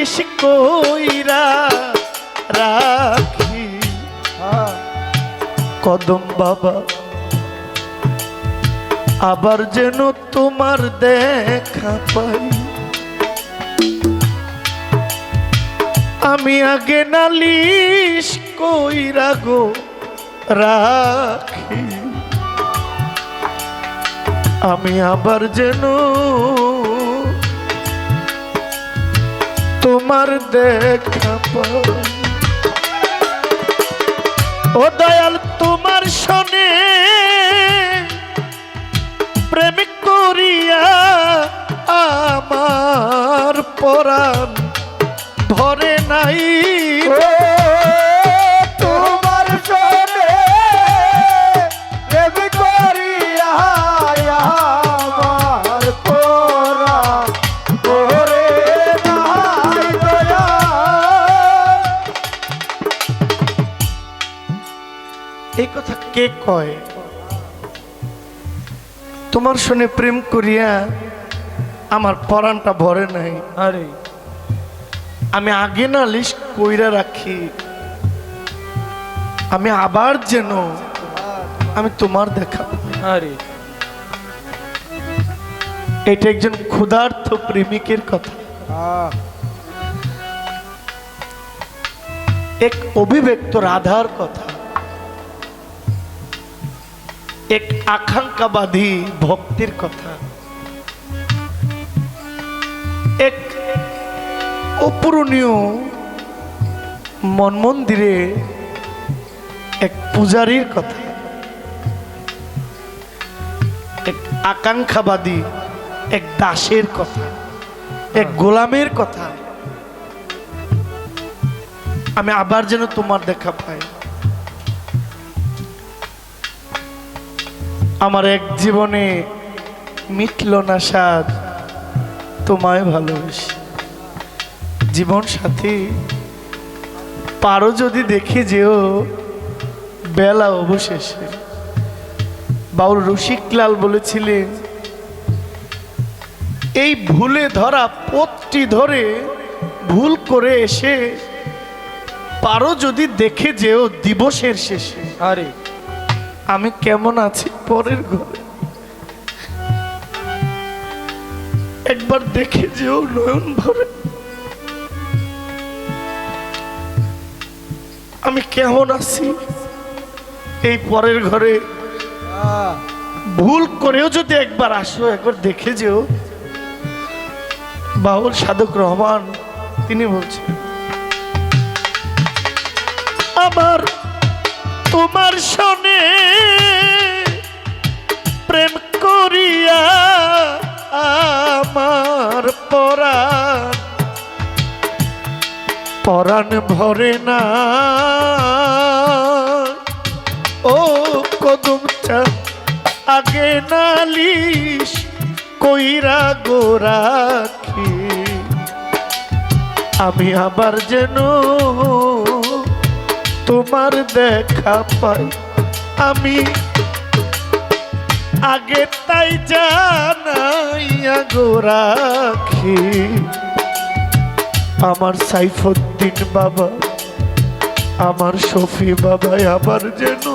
নালিশ কইরা রাখি কদম বাবা আবার যেন তোমার দেখা পাই। আমি আগে নালিশ কইরা গো রাখি আমি আবার যেন তোমার দেখা পাই। ও দয়াল তোমার শোনে প্রেম করিয়া আমার পরাণ ভরে নাই। তোমার শোনে প্রেম করিয়া আমার পরাণ ভরে নাই দয়া। এই কথা কে কয়? তোমার শুনে প্রেম করিয়া আমার পরাণটা ভরে নাই। আরে আমি আগে নালিশ কইরা রাখি আমি আবার যেন আমি তোমার দেখা পাই। আরে এটা একজন ক্ষুধার্ত প্রেমিকের কথা, এক অভিব্যক্ত রাধার কথা, এক আকাঙ্ক্ষাবাদী ভক্তির কথা, এক অপূরণীয় মন মন্দিরে এক পূজারীর কথা, এক আকাঙ্ক্ষাবাদী এক দাসের কথা, এক গোলামের কথা। আমি আবার যেন তোমার দেখা পাই। আমার এক জীবনে মিটল না স্বাদ তোমায় ভালোবাসি। জীবন সাথী পারো যদি দেখে যেও বেলা অবশেষে। বাউল রসিকলাল বলেছিলেন এই ভুলে ধরা পথটি ধরে ভুল করে এসে পারো যদি দেখে যেও দিবসের শেষে। আরে আমি কেমন আছি পরের ঘরে একবার দেখে যেও নয়ন ভরে। আমি কেমন আছি এই পরের ঘরে ভুল করেও যদি একবার আসো একবার দেখে যেও। বাউল সাধক রহমান তিনি বলছেন আবার তোমার শোনে প্রেম করিয়া আমার পরাণ পরাণ ভরে না। ও কদম চা আগে নালিশ কইরা গো রাখি আমি আবার যেন তোমার দেখা পাই। আমি আগে তাই জানাইয়া গো রাখি আমার সাইফুদ্দিন বাবা আমার শফি বাবা আবার যেন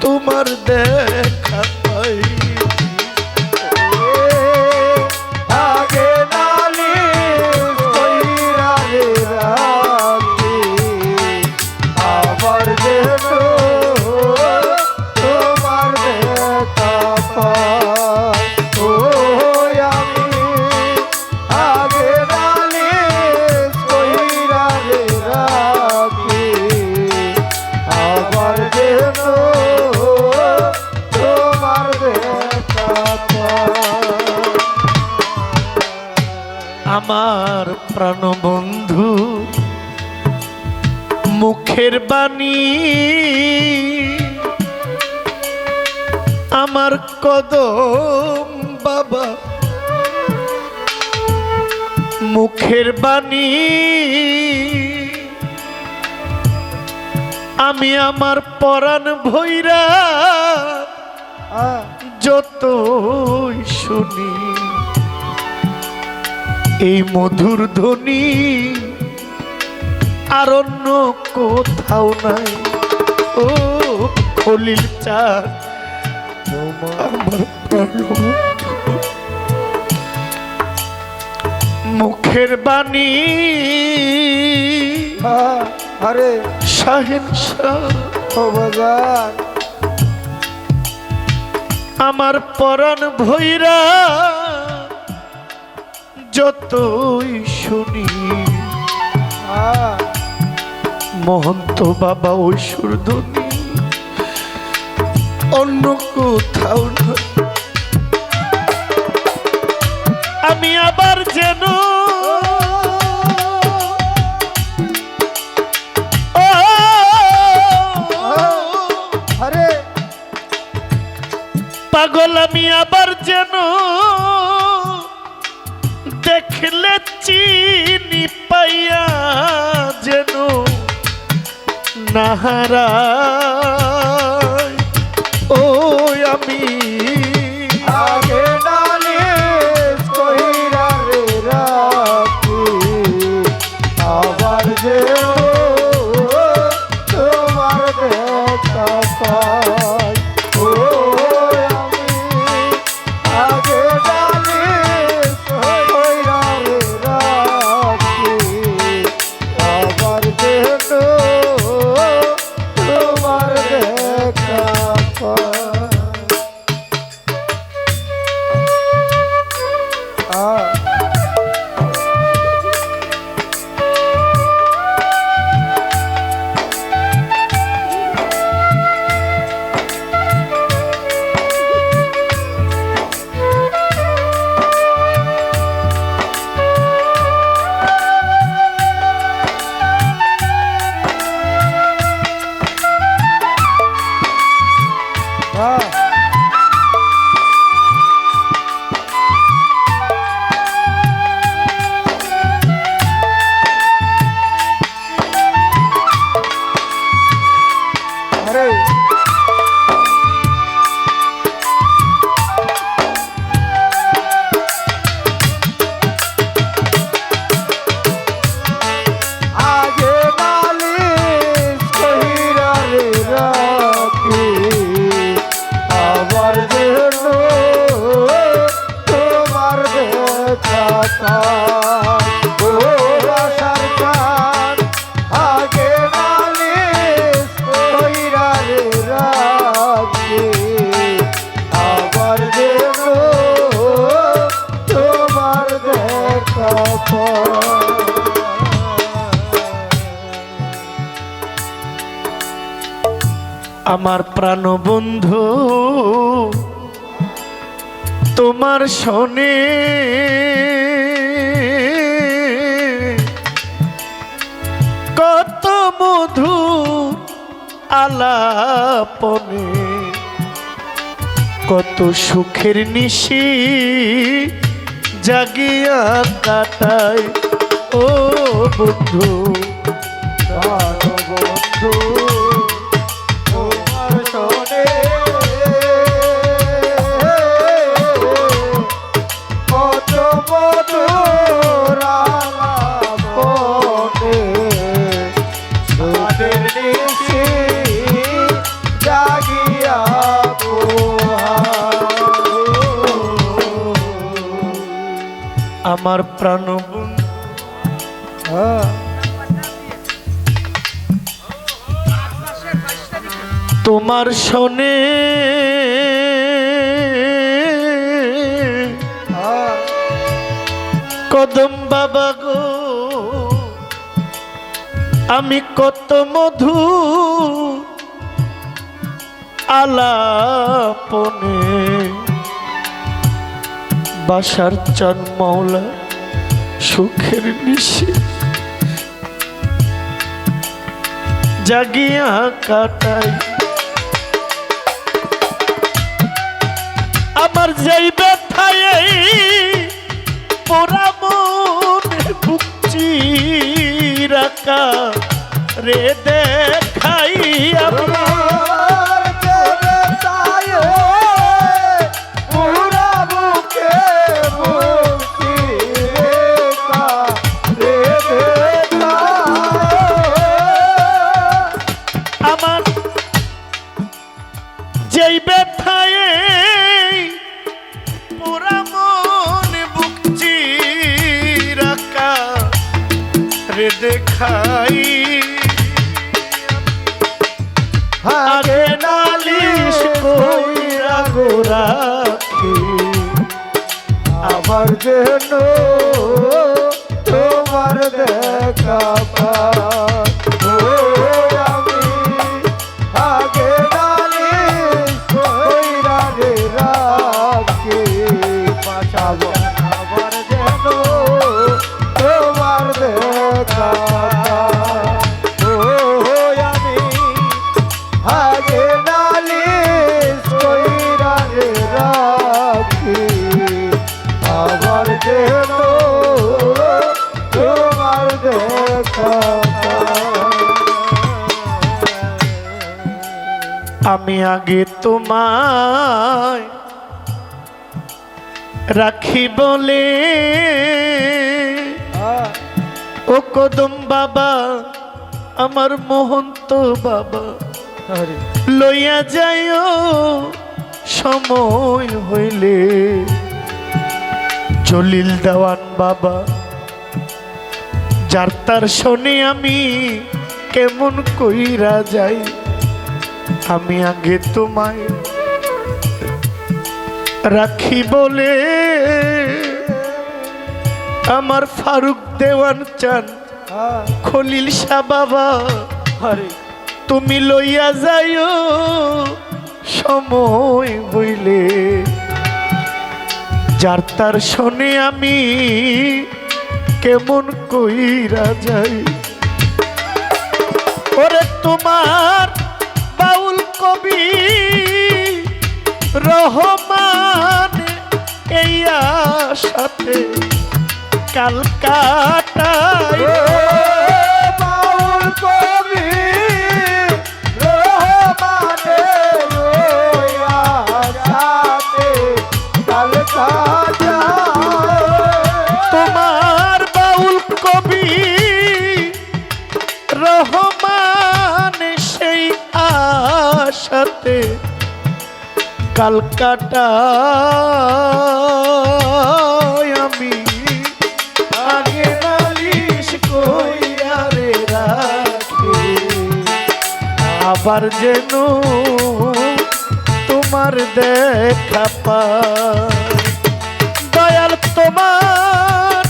তোমার দেখা পাই। আগে নালিশ কইরা রাখি আবার যেন তোমার দেখা পাই। ও আমি আগে নালিশ কইরা রাখি আবার যেন তোমার দেখা পাই। আমার প্রাণবন্ধু মুখের বাণী আমার কদম বাবা মুখের বাণী আমি আমার পরাণ ভৈরা যতই শুনি এই মধুর ধ্বনি আর অন্য কোথাও নাই। ও খলিল চাঁদ আমার প্রাণ, মুখের বাণী আরে শাহেনশাহ ও বাজার আমার পরাণ ভৈরা যতই শুনি, মহন্ত বাবা ওই সুরধ্বনি অন্য কোথাও না। আমি আবার যেন আরে পাগল, আমি আবার যেন দেখলে চিনি পাইয়া যেন নাহারা। ও আমি আগে নালিশ কইরা রে রাখি, আবার যে তোমার দেখা পাই। ও আমি আগে নালিশ কইরা রে রাখি, আবার যে তোমার দেখা পাই। আমার প্রাণ বন্ধু তোমার শোনে কত মধু আলাপনে, কত সুখের নিশি জাগিয়া কাটায়। ও বন্ধু বন্ধু তোমার শোনে কত মধুর আলাপনে, সুখের নিশি জাগিয়া আমার প্রাণ বন্ধু তোমার শোনে কদম বাবা গো, আমি কত মধু আলাপনে বাসার চান মাওলা সুখের নিশি জাগিয়া কাটাই। আমার যেই ব্যথায় পোড়া মনে ভুগছি রাখা রে দেখাই আমি রে দেখাই আগে নালিশ কইরা গো রাখি আমার যেন তোমার দেখা পাই। ও আমি আগে নালিশ কইরা রে রাখি বাঁচাবো আমার যেন তোমার দেখা পাই। ও আমি আগে নালিশ কইরা রে রাখি আবার যেন তোমার দেখা পাই। আমি আগে তোমায় রাখি বলে ও কদম বাবা আমার মোহন্ত বাবা লইয়া যাইও সময় হইলে জলিল দেওয়ান বাবা যার তার শোনে আমি কেমন কইরা যাই। আমি আগে তোমায় রাখি বলে আমার ফারুক দেওয়ান চান খলিল শাহ বাবা তুমি লইয়া যাইও সময় হইলে যার তার শোনে আমি কেমন কইরা যাই। ওরে তোমার বাউল কবি রহমান এই আশাতে কালকাটায় বাউল কবি রহমানে আশাতে কালকাটা তোমার বাউল কবি রহমান সেই আশাতে কালকাটায় আমি আগে নালিশ কইরা রে রাখি আবার যেন তোমার দেখা পাই। দয়াল তোমার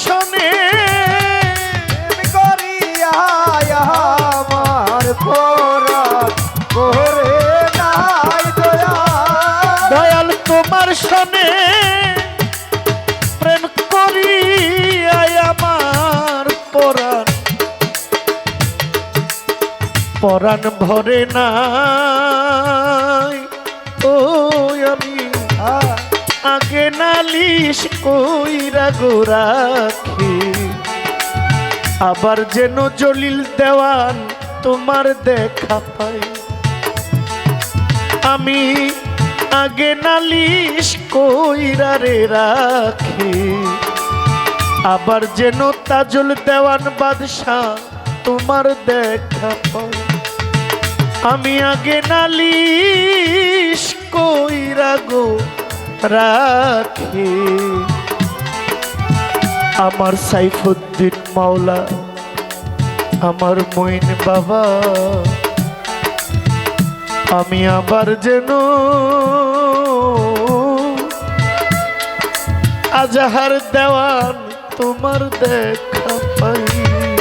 শোনে করিয়া আমার পরাণ করে নাই দয়া দয়াল তোমার শোনে প্রেম করি আমার পরাণ পরাণ ভরে নাই। ও আমি আগে নালিশ কইরা গো রাখি আবার যেন জলিল দেওয়ান তোমার দেখা পাই। আমি আগে নালিশ কইরা রে রাখি আবার যেন তাজুল দেওয়ান বাদশাহ তোমার দেখা পাই। আমি আগে নালিশ কইরা গো রাখি আমার সাইফুদ্দিন মাওলা আমার মইন বাবা আমি আবার যেন আজাহার দেওয়ান তোমার দেখা